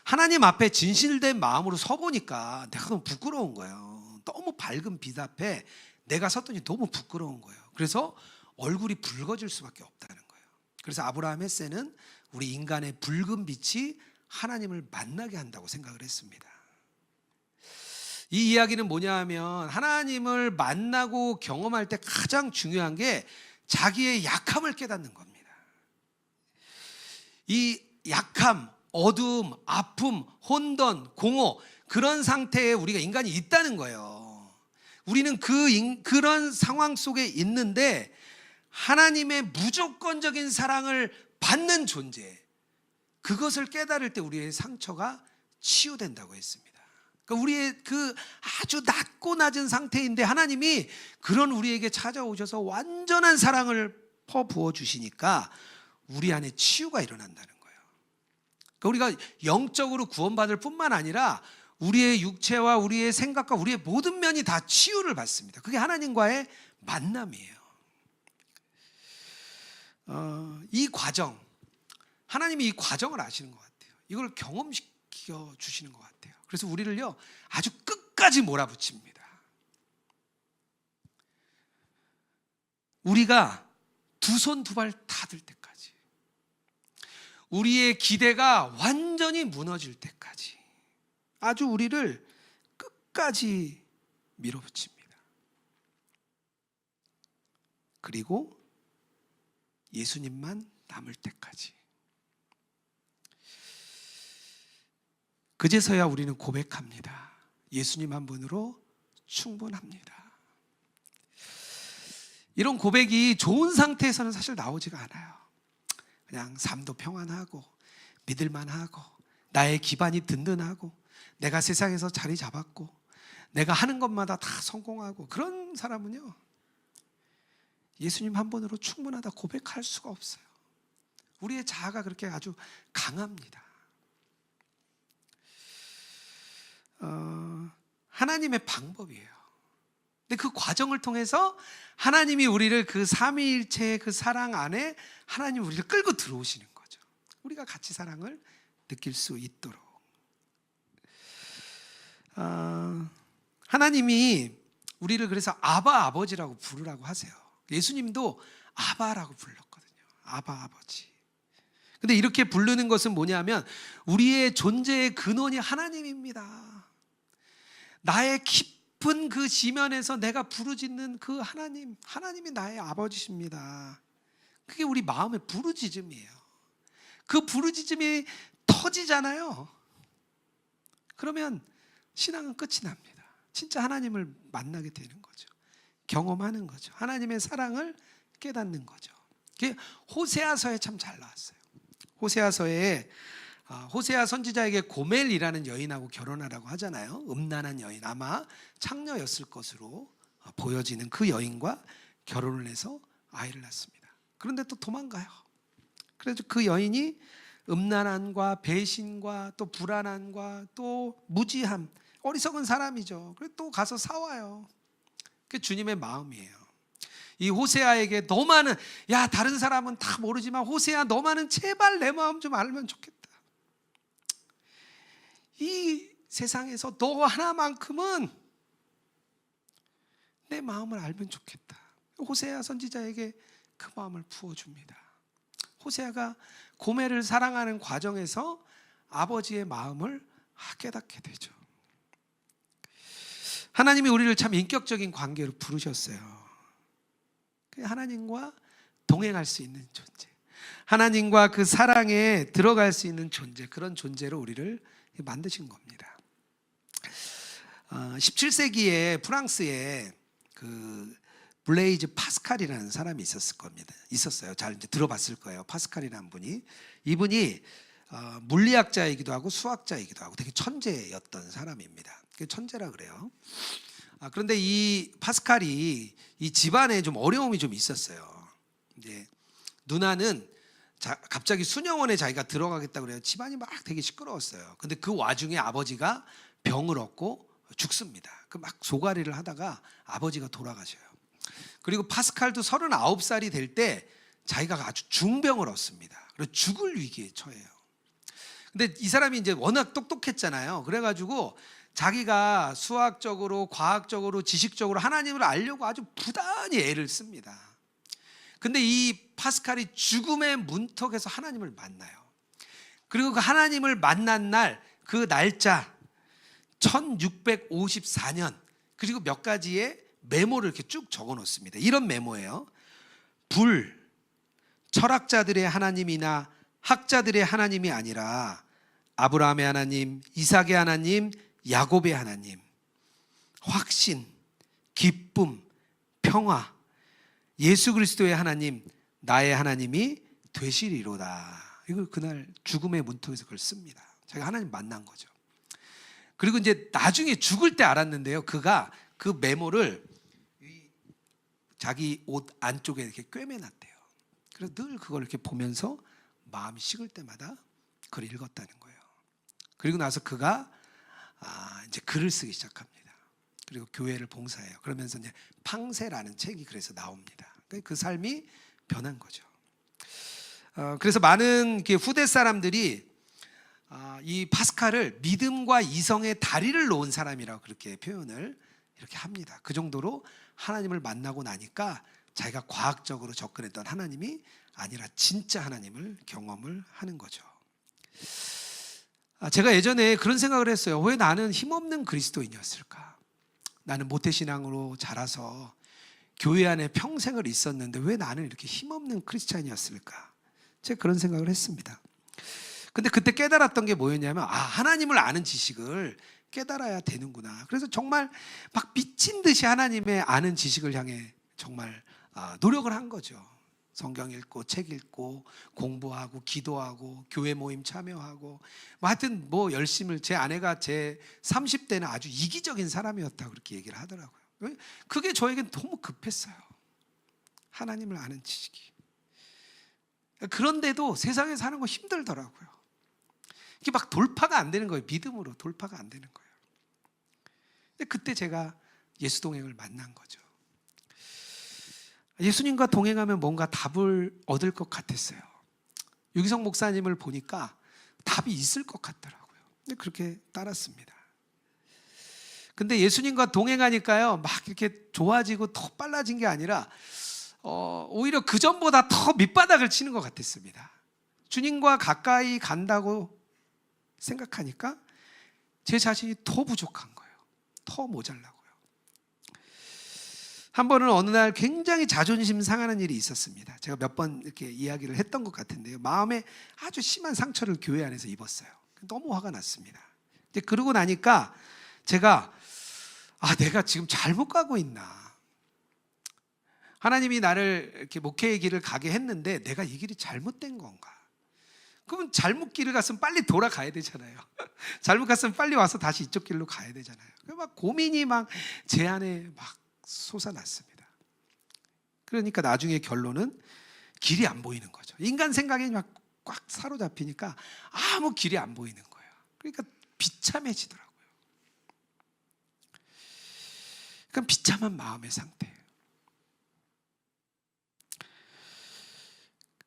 하나님 앞에 진실된 마음으로 서보니까 내가 너무 부끄러운 거예요. 너무 밝은 빛 앞에 내가 섰더니 너무 부끄러운 거예요. 그래서 얼굴이 붉어질 수밖에 없다는 거예요. 그래서 아브라함 햇세는 우리 인간의 붉은 빛이 하나님을 만나게 한다고 생각을 했습니다. 이 이야기는 뭐냐 하면 하나님을 만나고 경험할 때 가장 중요한 게 자기의 약함을 깨닫는 겁니다. 이 약함, 어두움, 아픔, 혼돈, 공허, 그런 상태에 우리가 인간이 있다는 거예요. 우리는 그런 상황 속에 있는데 하나님의 무조건적인 사랑을 받는 존재, 그것을 깨달을 때 우리의 상처가 치유된다고 했습니다. 그러니까 우리의 그 아주 낮고 낮은 상태인데 하나님이 그런 우리에게 찾아오셔서 완전한 사랑을 퍼부어 주시니까 우리 안에 치유가 일어난다는 거예요. 그러니까 우리가 영적으로 구원받을 뿐만 아니라 우리의 육체와 우리의 생각과 우리의 모든 면이 다 치유를 받습니다. 그게 하나님과의 만남이에요. 이 과정, 하나님이 이 과정을 아시는 것 같아요. 이걸 경험시켜 주시는 것 같아요. 그래서 우리를요 아주 끝까지 몰아붙입니다. 우리가 두 손 두 발 다 들 때까지, 우리의 기대가 완전히 무너질 때까지 아주 우리를 끝까지 밀어붙입니다. 그리고 예수님만 남을 때까지. 그제서야 우리는 고백합니다. 예수님 한 분으로 충분합니다. 이런 고백이 좋은 상태에서는 사실 나오지가 않아요. 그냥 삶도 평안하고 믿을만하고 나의 기반이 든든하고 내가 세상에서 자리 잡았고 내가 하는 것마다 다 성공하고, 그런 사람은요 예수님 한 분으로 충분하다 고백할 수가 없어요. 우리의 자아가 그렇게 아주 강합니다. 하나님의 방법이에요. 근데 그 과정을 통해서 하나님이 우리를 그 삼위일체의 그 사랑 안에 하나님이 우리를 끌고 들어오시는 거죠. 우리가 같이 사랑을 느낄 수 있도록. 하나님이 우리를 그래서 아바 아버지라고 부르라고 하세요. 예수님도 아바라고 불렀거든요. 아바 아버지. 근데 이렇게 부르는 것은 뭐냐면 우리의 존재의 근원이 하나님입니다. 나의 깊은 그 지면에서 내가 부르짖는 그 하나님, 하나님이 나의 아버지십니다. 그게 우리 마음의 부르짖음이에요. 그 부르짖음이 터지잖아요. 그러면 신앙은 끝이 납니다. 진짜 하나님을 만나게 되는 거죠. 경험하는 거죠. 하나님의 사랑을 깨닫는 거죠. 그게 호세아서에 참 잘 나왔어요. 호세아서에 호세아 선지자에게 고멜이라는 여인하고 결혼하라고 하잖아요. 음란한 여인, 아마 창녀였을 것으로 보여지는 그 여인과 결혼을 해서 아이를 낳습니다. 그런데 또 도망가요. 그래서 그 여인이 음란함과 배신과 또 불안함과 또 무지함, 어리석은 사람이죠. 그래서 또 가서 싸워요. 그게 주님의 마음이에요. 이 호세아에게 너만은, 야 다른 사람은 다 모르지만 호세아 너만은 제발 내 마음 좀 알면 좋겠다. 이 세상에서 너 하나만큼은 내 마음을 알면 좋겠다. 호세아 선지자에게 그 마음을 부어줍니다. 호세아가 고멜을 사랑하는 과정에서 아버지의 마음을 깨닫게 되죠. 하나님이 우리를 참 인격적인 관계로 부르셨어요. 하나님과 동행할 수 있는 존재, 하나님과 그 사랑에 들어갈 수 있는 존재, 그런 존재로 우리를 만드신 겁니다. 17세기에 프랑스에 그 블레이즈 파스칼이라는 사람이 있었을 겁니다. 있었어요. 잘 이제 들어봤을 거예요. 파스칼이라는 분이, 이분이 물리학자이기도 하고 수학자이기도 하고 되게 천재였던 사람입니다. 천재라 그래요. 그런데 이 파스칼이 이 집안에 좀 어려움이 좀 있었어요. 이제 누나는 갑자기 수녀원에 자기가 들어가겠다 그래요. 집안이 막 되게 시끄러웠어요. 근데 그 와중에 아버지가 병을 얻고 죽습니다. 그 막 소가리를 하다가 아버지가 돌아가셔요. 그리고 파스칼도 39살이 될 때 자기가 아주 중병을 얻습니다. 그리고 죽을 위기에 처해요. 근데 이 사람이 이제 워낙 똑똑했잖아요. 그래가지고 자기가 수학적으로, 과학적으로, 지식적으로 하나님을 알려고 아주 부단히 애를 씁니다. 근데 이 파스칼이 죽음의 문턱에서 하나님을 만나요. 그리고 그 하나님을 만난 날, 그 날짜 1654년, 그리고 몇 가지의 메모를 이렇게 쭉 적어 놓습니다. 이런 메모예요. 불, 철학자들의 하나님이나 학자들의 하나님이 아니라 아브라함의 하나님, 이삭의 하나님, 야곱의 하나님, 확신, 기쁨, 평화, 예수 그리스도의 하나님, 나의 하나님이 되시리로다. 이걸 그날 죽음의 문턱에서 그걸 씁니다. 자기가 하나님 만난 거죠. 그리고 이제 나중에 죽을 때 알았는데요. 그가 그 메모를 자기 옷 안쪽에 이렇게 꿰매놨대요. 그래서 늘 그걸 이렇게 보면서 마음이 식을 때마다 그걸 읽었다는 거예요. 그리고 나서 그가 이제 글을 쓰기 시작합니다. 그리고 교회를 봉사해요. 그러면서 이제 팡세라는 책이 그래서 나옵니다. 그 삶이 변한 거죠. 그래서 많은 후대 사람들이 이 파스칼을 믿음과 이성의 다리를 놓은 사람이라고 그렇게 표현을 이렇게 합니다. 그 정도로 하나님을 만나고 나니까 자기가 과학적으로 접근했던 하나님이 아니라 진짜 하나님을 경험을 하는 거죠. 제가 예전에 그런 생각을 했어요. 왜 나는 힘없는 그리스도인이었을까? 나는 모태신앙으로 자라서 교회 안에 평생을 있었는데 왜 나는 이렇게 힘없는 크리스찬이었을까? 제가 그런 생각을 했습니다. 근데 그때 깨달았던 게 뭐였냐면 하나님을 아는 지식을 깨달아야 되는구나. 그래서 정말 막 미친 듯이 하나님의 아는 지식을 향해 정말 노력을 한 거죠. 성경 읽고 책 읽고 공부하고 기도하고 교회 모임 참여하고 하여튼 열심을, 제 아내가 제 30대는 아주 이기적인 사람이었다고 그렇게 얘기를 하더라고요. 그게 저에겐 너무 급했어요. 하나님을 아는 지식이. 그런데도 세상에 사는 거 힘들더라고요. 이게 막 돌파가 안 되는 거예요. 믿음으로 돌파가 안 되는 거예요. 근데 그때 제가 예수 동행을 만난 거죠. 예수님과 동행하면 뭔가 답을 얻을 것 같았어요. 유기성 목사님을 보니까 답이 있을 것 같더라고요. 근데 그렇게 따랐습니다. 근데 예수님과 동행하니까요, 막 이렇게 좋아지고 더 빨라진 게 아니라 오히려 그 전보다 더 밑바닥을 치는 것 같았습니다. 주님과 가까이 간다고 생각하니까 제 자신이 더 부족한 거예요. 더 모자라고요. 한 번은 어느 날 굉장히 자존심 상하는 일이 있었습니다. 제가 몇 번 이렇게 이야기를 했던 것 같은데요. 마음에 아주 심한 상처를 교회 안에서 입었어요. 너무 화가 났습니다. 이제 그러고 나니까 제가 내가 지금 잘못 가고 있나? 하나님이 나를 이렇게 목회의 길을 가게 했는데 내가 이 길이 잘못된 건가? 그러면 잘못 길을 갔으면 빨리 돌아가야 되잖아요. 잘못 갔으면 빨리 와서 다시 이쪽 길로 가야 되잖아요. 막 고민이 막 제 안에 막 솟아났습니다. 그러니까 나중에 결론은 길이 안 보이는 거죠. 인간 생각이 막 꽉 사로잡히니까 아무 길이 안 보이는 거예요. 그러니까 비참해지더라고요. 그러니까 비참한 마음의 상태예요.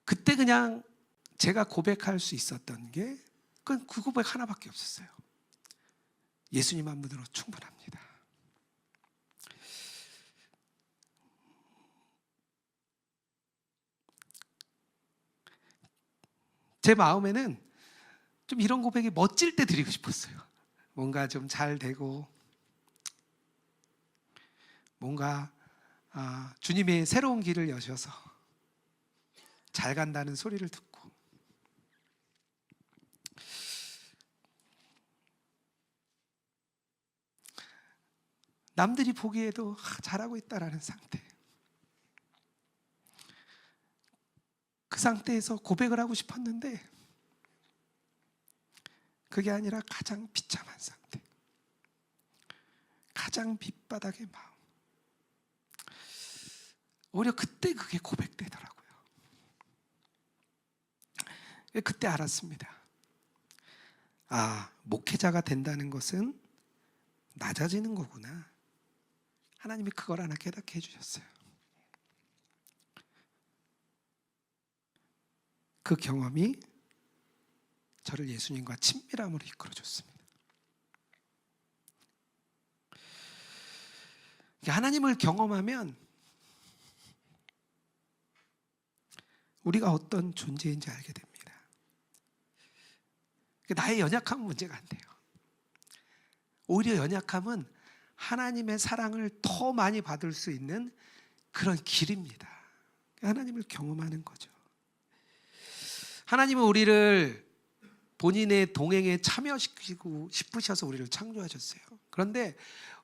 그때 그냥 제가 고백할 수 있었던 게 그 고백 하나밖에 없었어요. 예수님 한 분으로 충분합니다. 제 마음에는 좀 이런 고백이 멋질 때 드리고 싶었어요. 뭔가 좀 잘 되고 뭔가 주님의 새로운 길을 여셔서 잘 간다는 소리를 듣고 남들이 보기에도 잘하고 있다라는 상태, 그 상태에서 고백을 하고 싶었는데 그게 아니라 가장 비참한 상태, 가장 밑바닥의 마음, 오히려 그때 그게 고백되더라고요. 그때 알았습니다. 목회자가 된다는 것은 낮아지는 거구나. 하나님이 그걸 하나 깨닫게 해주셨어요. 그 경험이 저를 예수님과 친밀함으로 이끌어줬습니다. 하나님을 경험하면 우리가 어떤 존재인지 알게 됩니다. 나의 연약함은 문제가 안 돼요. 오히려 연약함은 하나님의 사랑을 더 많이 받을 수 있는 그런 길입니다. 하나님을 경험하는 거죠. 하나님은 우리를 본인의 동행에 참여시키고 싶으셔서 우리를 창조하셨어요. 그런데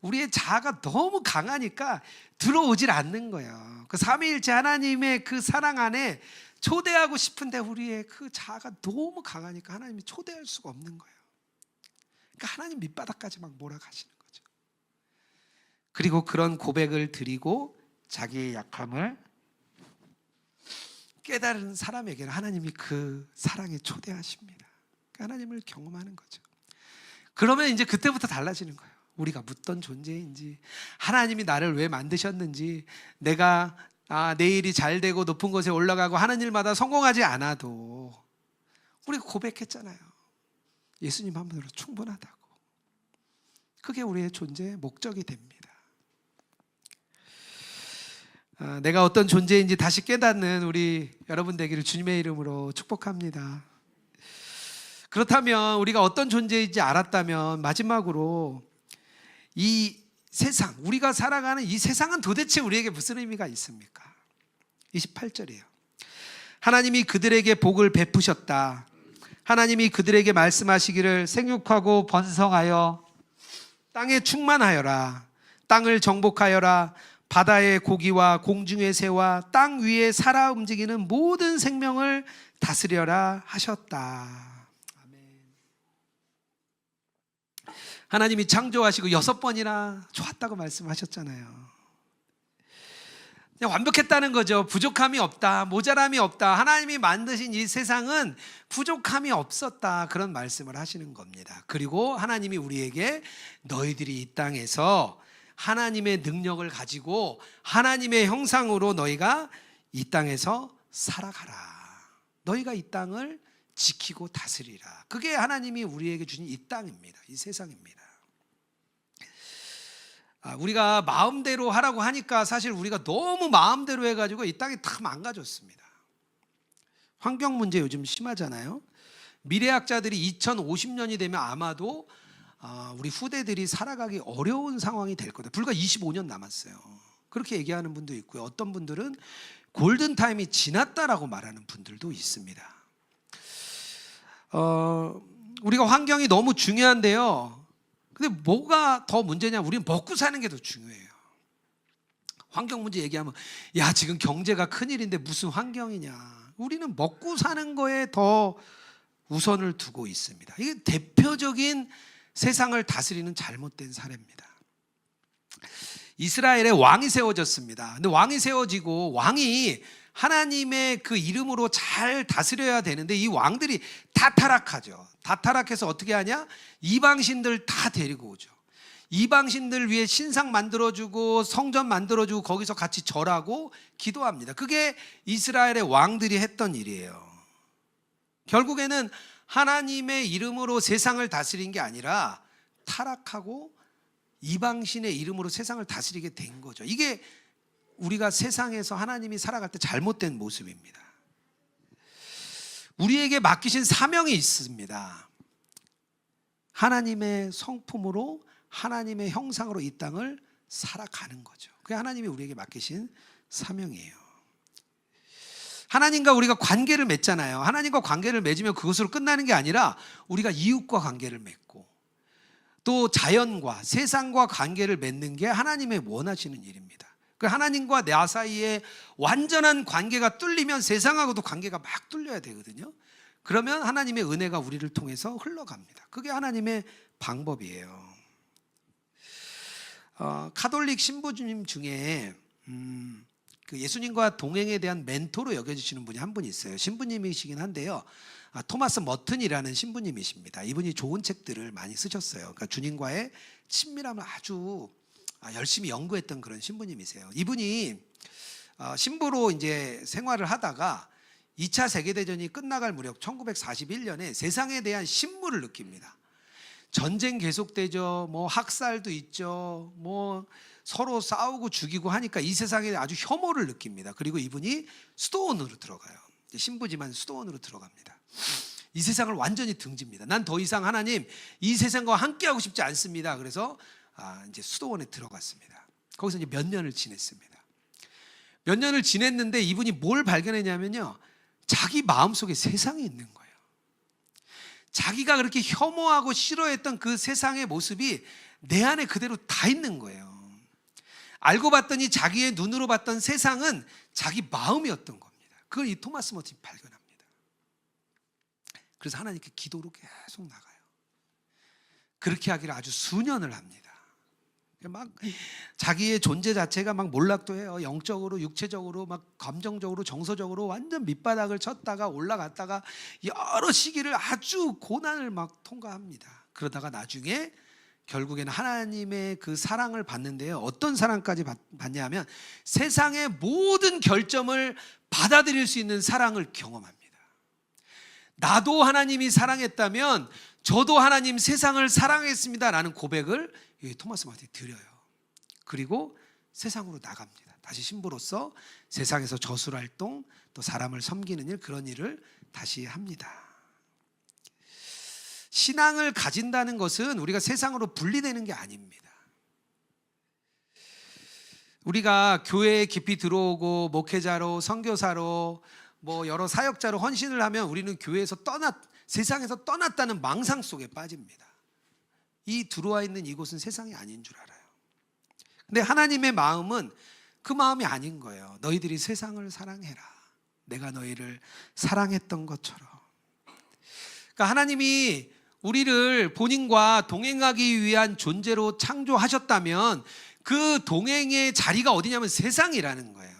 우리의 자아가 너무 강하니까 들어오질 않는 거예요. 그 삼위일체 하나님의 그 사랑 안에 초대하고 싶은데 우리의 그 자아가 너무 강하니까 하나님이 초대할 수가 없는 거예요. 그러니까 하나님 밑바닥까지 막 몰아가시는 거죠. 그리고 그런 고백을 드리고 자기의 약함을 깨달은 사람에게는 하나님이 그 사랑에 초대하십니다. 그러니까 하나님을 경험하는 거죠. 그러면 이제 그때부터 달라지는 거예요. 우리가 묻던 존재인지, 하나님이 나를 왜 만드셨는지, 내가 내일이 잘 되고 높은 곳에 올라가고 하는 일마다 성공하지 않아도 우리가 고백했잖아요. 예수님 한 분으로 충분하다고. 그게 우리의 존재의 목적이 됩니다. 내가 어떤 존재인지 다시 깨닫는 우리 여러분 되기를 주님의 이름으로 축복합니다. 그렇다면 우리가 어떤 존재인지 알았다면 마지막으로 이 세상, 우리가 살아가는 이 세상은 도대체 우리에게 무슨 의미가 있습니까? 28절이에요. 하나님이 그들에게 복을 베푸셨다. 하나님이 그들에게 말씀하시기를 생육하고 번성하여 땅에 충만하여라. 땅을 정복하여라. 바다의 고기와 공중의 새와 땅 위에 살아 움직이는 모든 생명을 다스려라 하셨다. 하나님이 창조하시고 6번이나 좋았다고 말씀하셨잖아요. 그냥 완벽했다는 거죠. 부족함이 없다, 모자람이 없다. 하나님이 만드신 이 세상은 부족함이 없었다, 그런 말씀을 하시는 겁니다. 그리고 하나님이 우리에게 너희들이 이 땅에서 하나님의 능력을 가지고 하나님의 형상으로 너희가 이 땅에서 살아가라. 너희가 이 땅을 지키고 다스리라. 그게 하나님이 우리에게 주신 이 땅입니다. 이 세상입니다. 우리가 마음대로 하라고 하니까 사실 우리가 너무 마음대로 해가지고 이 땅이 다 망가졌습니다. 환경 문제 요즘 심하잖아요. 미래학자들이 2050년이 되면 아마도 우리 후대들이 살아가기 어려운 상황이 될 거다. 불과 25년 남았어요. 그렇게 얘기하는 분도 있고요. 어떤 분들은 골든타임이 지났다라고 말하는 분들도 있습니다. 우리가 환경이 너무 중요한데요. 근데 뭐가 더 문제냐? 우리는 먹고 사는 게 더 중요해요. 환경 문제 얘기하면 야, 지금 경제가 큰일인데 무슨 환경이냐. 우리는 먹고 사는 거에 더 우선을 두고 있습니다. 이게 대표적인 세상을 다스리는 잘못된 사례입니다. 이스라엘에 왕이 세워졌습니다. 근데 왕이 세워지고 왕이 하나님의 그 이름으로 잘 다스려야 되는데 이 왕들이 다 타락하죠. 다 타락해서 어떻게 하냐? 이방신들 다 데리고 오죠. 이방신들 위해 신상 만들어주고 성전 만들어주고 거기서 같이 절하고 기도합니다. 그게 이스라엘의 왕들이 했던 일이에요. 결국에는 하나님의 이름으로 세상을 다스린 게 아니라 타락하고 이방신의 이름으로 세상을 다스리게 된 거죠. 이게 우리가 세상에서 하나님이 살아갈 때 잘못된 모습입니다. 우리에게 맡기신 사명이 있습니다. 하나님의 성품으로 하나님의 형상으로 이 땅을 살아가는 거죠. 그게 하나님이 우리에게 맡기신 사명이에요. 하나님과 우리가 관계를 맺잖아요. 하나님과 관계를 맺으면 그것으로 끝나는 게 아니라 우리가 이웃과 관계를 맺고 또 자연과 세상과 관계를 맺는 게 하나님의 원하시는 일입니다. 그 하나님과 나 사이에 완전한 관계가 뚫리면 세상하고도 관계가 막 뚫려야 되거든요. 그러면 하나님의 은혜가 우리를 통해서 흘러갑니다. 그게 하나님의 방법이에요. 카톨릭 신부님 중에 그 예수님과 동행에 대한 멘토로 여겨지시는 분이 한 분 있어요. 신부님이시긴 한데요. 토마스 머튼이라는 신부님이십니다. 이분이 좋은 책들을 많이 쓰셨어요. 그러니까 주님과의 친밀함을 아주 열심히 연구했던 그런 신부님이세요. 이분이 신부로 이제 생활을 하다가 2차 세계대전이 끝나갈 무렵 1941년에 세상에 대한 신물을 느낍니다. 전쟁 계속되죠. 뭐 학살도 있죠. 뭐 서로 싸우고 죽이고 하니까 이 세상에 아주 혐오를 느낍니다. 그리고 이분이 수도원으로 들어가요. 신부지만 수도원으로 들어갑니다. 이 세상을 완전히 등집니다. 난 더 이상 하나님 이 세상과 함께하고 싶지 않습니다. 그래서 이제 수도원에 들어갔습니다. 거기서 이제 몇 년을 지냈습니다. 몇 년을 지냈는데 이분이 뭘 발견했냐면요, 자기 마음속에 세상이 있는 거예요. 자기가 그렇게 혐오하고 싫어했던 그 세상의 모습이 내 안에 그대로 다 있는 거예요. 알고 봤더니 자기의 눈으로 봤던 세상은 자기 마음이었던 겁니다. 그걸 이 토마스 머튼이 발견합니다. 그래서 하나님께 기도로 계속 나가요. 그렇게 하기를 아주 수년을 합니다. 막 자기의 존재 자체가 막 몰락도 해요. 영적으로, 육체적으로, 막 감정적으로, 정서적으로 완전 밑바닥을 쳤다가 올라갔다가 여러 시기를 아주 고난을 막 통과합니다. 그러다가 나중에 결국에는 하나님의 그 사랑을 받는데요, 어떤 사랑까지 받냐 하면 세상의 모든 결점을 받아들일 수 있는 사랑을 경험합니다. 나도 하나님이 사랑했다면 저도 하나님 세상을 사랑했습니다 라는 고백을 토마스 마틴이 드려요. 그리고 세상으로 나갑니다. 다시 신부로서 세상에서 저술활동, 또 사람을 섬기는 일, 그런 일을 다시 합니다. 신앙을 가진다는 것은 우리가 세상으로 분리되는 게 아닙니다. 우리가 교회에 깊이 들어오고 목회자로, 선교사로, 뭐 여러 사역자로 헌신을 하면 우리는 교회에서 세상에서 떠났다는 망상 속에 빠집니다. 이 들어와 있는 이곳은 세상이 아닌 줄 알아요. 근데 하나님의 마음은 그 마음이 아닌 거예요. 너희들이 세상을 사랑해라. 내가 너희를 사랑했던 것처럼. 그러니까 하나님이 우리를 본인과 동행하기 위한 존재로 창조하셨다면 그 동행의 자리가 어디냐면 세상이라는 거예요.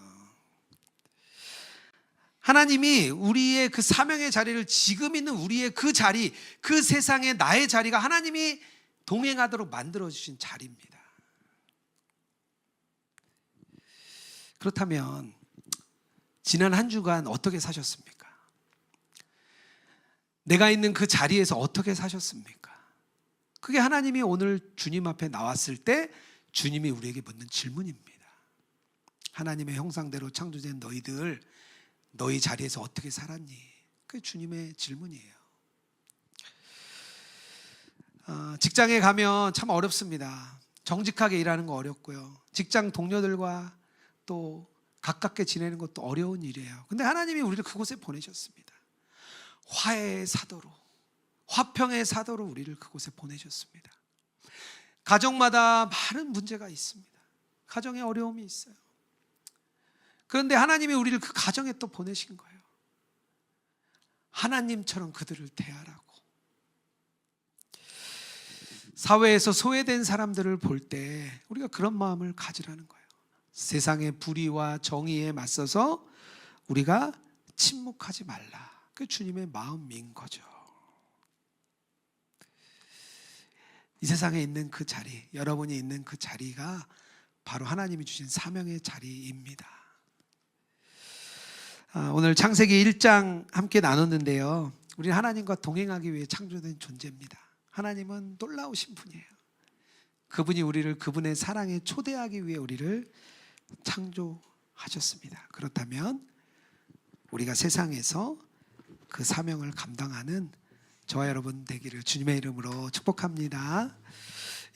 하나님이 우리의 그 사명의 자리를, 지금 있는 우리의 그 자리, 그 세상의 나의 자리가 하나님이 동행하도록 만들어주신 자리입니다. 그렇다면 지난 한 주간 어떻게 사셨습니까? 내가 있는 그 자리에서 어떻게 사셨습니까? 그게 하나님이 오늘 주님 앞에 나왔을 때 주님이 우리에게 묻는 질문입니다. 하나님의 형상대로 창조된 너희들, 너희 자리에서 어떻게 살았니? 그게 주님의 질문이에요. 직장에 가면 참 어렵습니다. 정직하게 일하는 거 어렵고요. 직장 동료들과 또 가깝게 지내는 것도 어려운 일이에요. 근데 하나님이 우리를 그곳에 보내셨습니다. 화해의 사도로, 화평의 사도로 우리를 그곳에 보내셨습니다. 가정마다 많은 문제가 있습니다. 가정에 어려움이 있어요. 그런데 하나님이 우리를 그 가정에 또 보내신 거예요. 하나님처럼 그들을 대하라고. 사회에서 소외된 사람들을 볼 때 우리가 그런 마음을 가지라는 거예요. 세상의 불의와 정의에 맞서서 우리가 침묵하지 말라. 그게 주님의 마음인 거죠. 이 세상에 있는 그 자리, 여러분이 있는 그 자리가 바로 하나님이 주신 사명의 자리입니다. 오늘 창세기 1장 함께 나눴는데요, 우리는 하나님과 동행하기 위해 창조된 존재입니다. 하나님은 놀라우신 분이에요. 그분이 우리를 그분의 사랑에 초대하기 위해 우리를 창조하셨습니다. 그렇다면 우리가 세상에서 그 사명을 감당하는 저와 여러분 되기를 주님의 이름으로 축복합니다.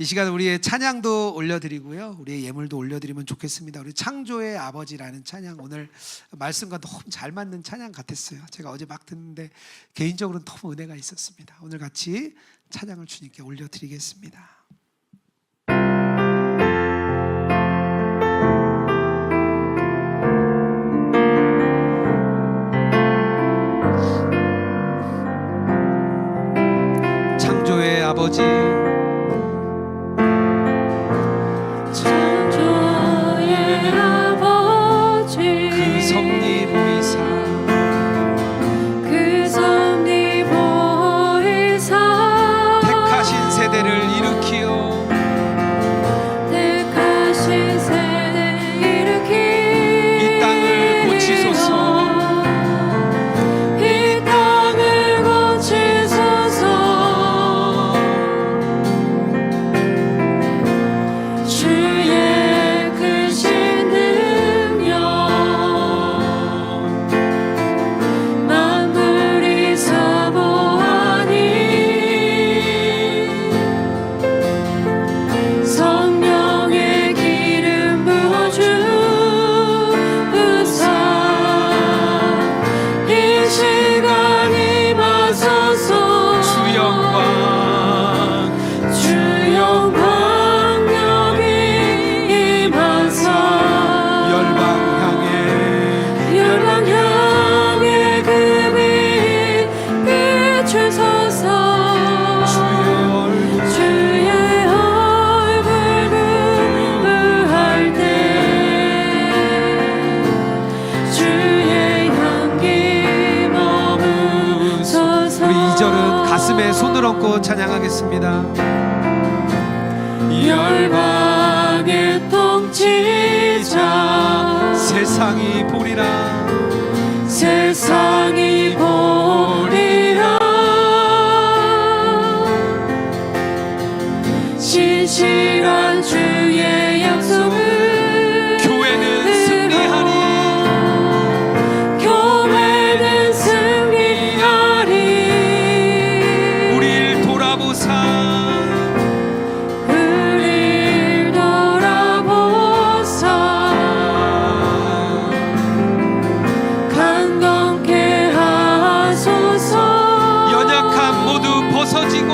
이 시간 우리의 찬양도 올려드리고요, 우리의 예물도 올려드리면 좋겠습니다. 우리 창조의 아버지라는 찬양, 오늘 말씀과 너무 잘 맞는 찬양 같았어요. 제가 어제 막 듣는데 개인적으로는 너무 은혜가 있었습니다. 오늘 같이 찬양을 주님께 올려드리겠습니다. 창조의 아버지, 가슴에 손을 얹고 찬양하겠습니다. 열방의 통치자 세상이 보리라 세상이 보리라 신실한 주의 약속을 교회는 승리하리 교회는 승리하리 우리를 돌아보사 우릴 돌아보사 강건케 하소서 연약함 모두 벗어지고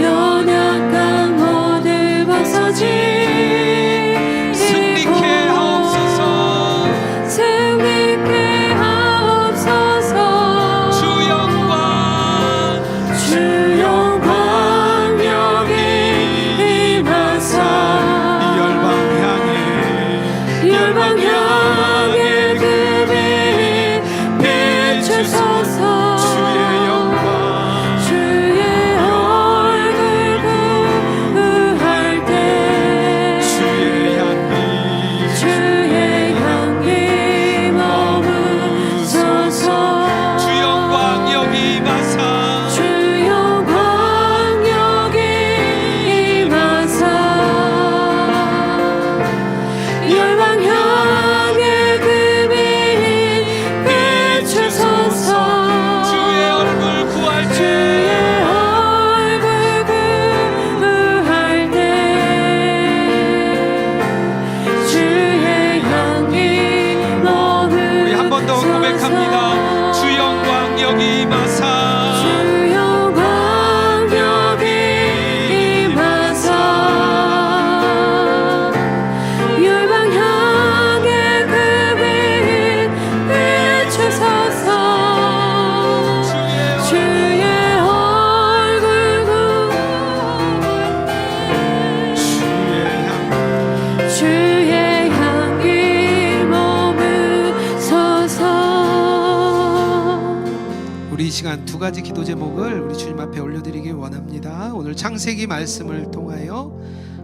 연약한 모두 벗어지고 승리케 하옵소서 승리케 하옵소서 주 영광 주 영광 여기 임하사 열방 향해 열방 향해 그 빛 비추소서 주의 영광 주의 얼굴 구할 때 주의 향기 주의 향기 머무소서 주 영광 여기 임하사 주 영광 여기 임하사 열방 향해 그 빛 비추소서 주의 얼굴 구할 때 주의 얼굴 구할 때 주의 향기 머무소서 우리 한 번 더 고백합니다. 주 영광 여기 임하사 주 영광 여기 임하사 열방 향해 그 빛 비추소서 주의 얼굴 주의 향 주의 향기 머무소서 우리 이 시간 두 가지 기도 제목을 우리 주님 앞에 올려드리기 원합니다. 오늘 창세기 말씀을 통하여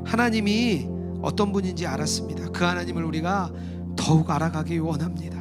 하나님이 어떤 분인지 알았습니다. 그 하나님을 우리가 더욱 알아가기 원합니다.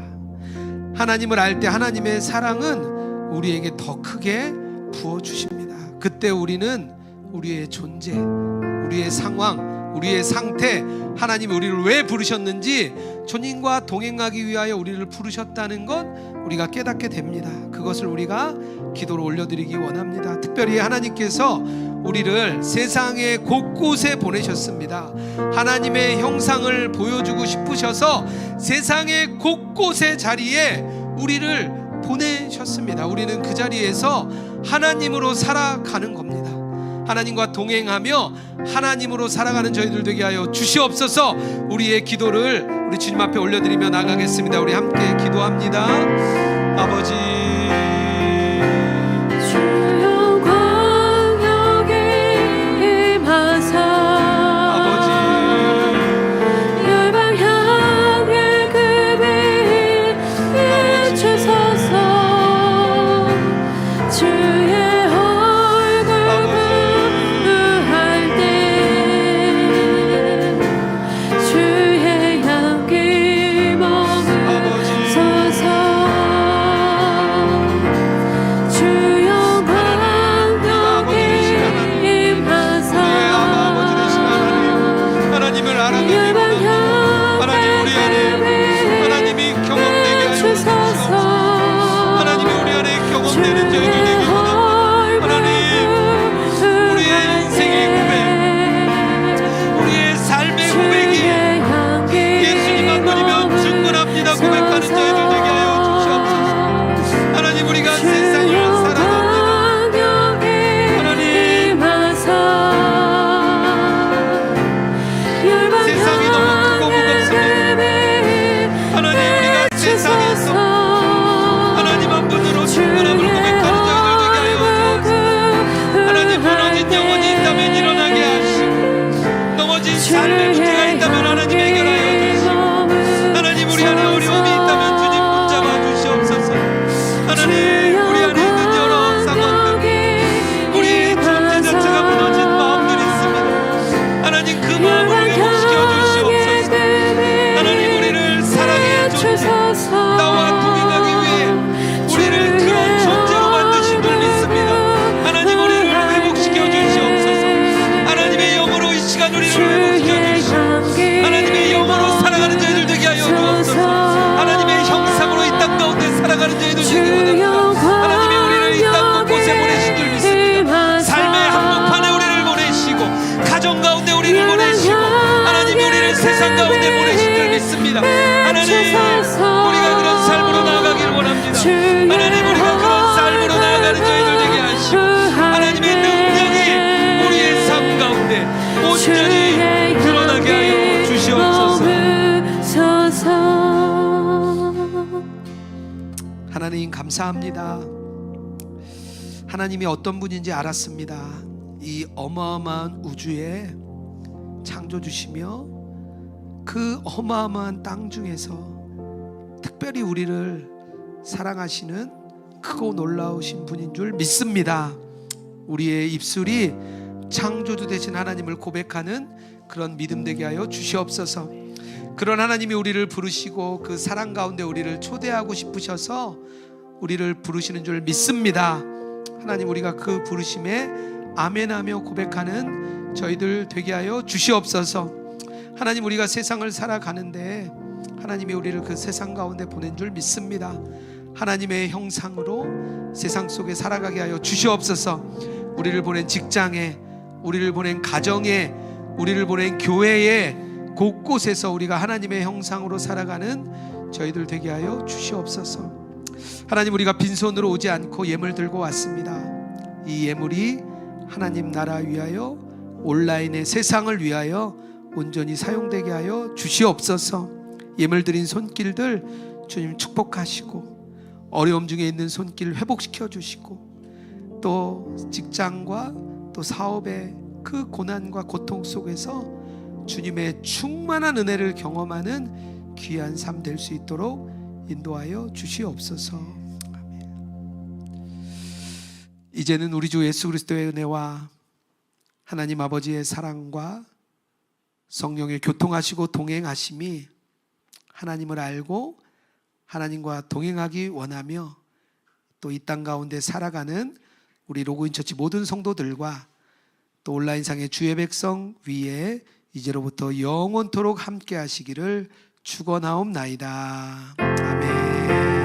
하나님을 알 때 하나님의 사랑은 우리에게 더 크게 부어주십니다. 그때 우리는 우리의 존재, 우리의 상황, 우리의 상태, 하나님이 우리를 왜 부르셨는지, 주님과 동행하기 위하여 우리를 부르셨다는 것 우리가 깨닫게 됩니다. 그것을 우리가 기도로 올려드리기 원합니다. 특별히 하나님께서 우리를 세상의 곳곳에 보내셨습니다. 하나님의 형상을 보여주고 싶으셔서 세상의 곳곳의 자리에 우리를 보내셨습니다. 우리는 그 자리에서 하나님으로 살아가는 겁니다. 하나님과 동행하며 하나님으로 살아가는 저희들 되게 하여 주시옵소서. 우리의 기도를 우리 주님 앞에 올려드리며 나가겠습니다. 우리 함께 기도합니다. 아버지, 주 영광 여기 임하사 아버지, 열방 향해 그 빛 비추소서 주의 얼굴 구할 때 주의 향기 머무소서 주 영광 여기 임하사 아버지 되신 하나님, 하나님을 알아가기 열방 원합니다. 하나님 우리 안에 하나님이 경험되게 하여 주시옵소서. 하나님이 우리 안에 경험되는 저희들 되게 원합니다. 하나님, 우리의 인생의 고백, 우리의 삶의 고백이 예수님 한 분이면 충분합니다 고백하는 저희들 되게 하여 주시옵소서. 하나님, 우리가 세상을 살아갑니다. 하나님, 세상이 너무 크고 무겁습니다. 하나님, 우리가 세상에서 하나님 한 분으로 충분함을 고백하는 감사합니다. 하나님이 어떤 분인지 알았습니다. 이 어마어마한 우주에 창조주시며 그 어마어마한 땅 중에서 특별히 우리를 사랑하시는 크고 놀라우신 분인 줄 믿습니다. 우리의 입술이 창조주 되신 하나님을 고백하는 그런 믿음 되게 하여 주시옵소서. 그런 하나님이 우리를 부르시고 그 사랑 가운데 우리를 초대하고 싶으셔서 우리를 부르시는 줄 믿습니다. 하나님, 우리가 그 부르심에 아멘하며 고백하는 저희들 되게 하여 주시옵소서. 하나님, 우리가 세상을 살아가는데 하나님이 우리를 그 세상 가운데 보낸 줄 믿습니다. 하나님의 형상으로 세상 속에 살아가게 하여 주시옵소서. 우리를 보낸 직장에, 우리를 보낸 가정에, 우리를 보낸 교회에 곳곳에서 우리가 하나님의 형상으로 살아가는 저희들 되게 하여 주시옵소서. 하나님, 우리가 빈손으로 오지 않고 예물 들고 왔습니다. 이 예물이 하나님 나라 위하여 온라인의 세상을 위하여 온전히 사용되게 하여 주시옵소서. 예물 드린 손길들 주님 축복하시고 어려움 중에 있는 손길 회복시켜 주시고 또 직장과 또 사업의 그 고난과 고통 속에서 주님의 충만한 은혜를 경험하는 귀한 삶 될 수 있도록 인도하여 주시옵소서. 아멘. 이제는 우리 주 예수 그리스도의 은혜와 하나님 아버지의 사랑과 성령의 교통하시고 동행하심이 하나님을 알고 하나님과 동행하기 원하며 또 이 땅 가운데 살아가는 우리 로그인 처치 모든 성도들과 또 온라인상의 주의 백성 위에 이제로부터 영원토록 함께 하시기를 축원하옵나이다. 아멘.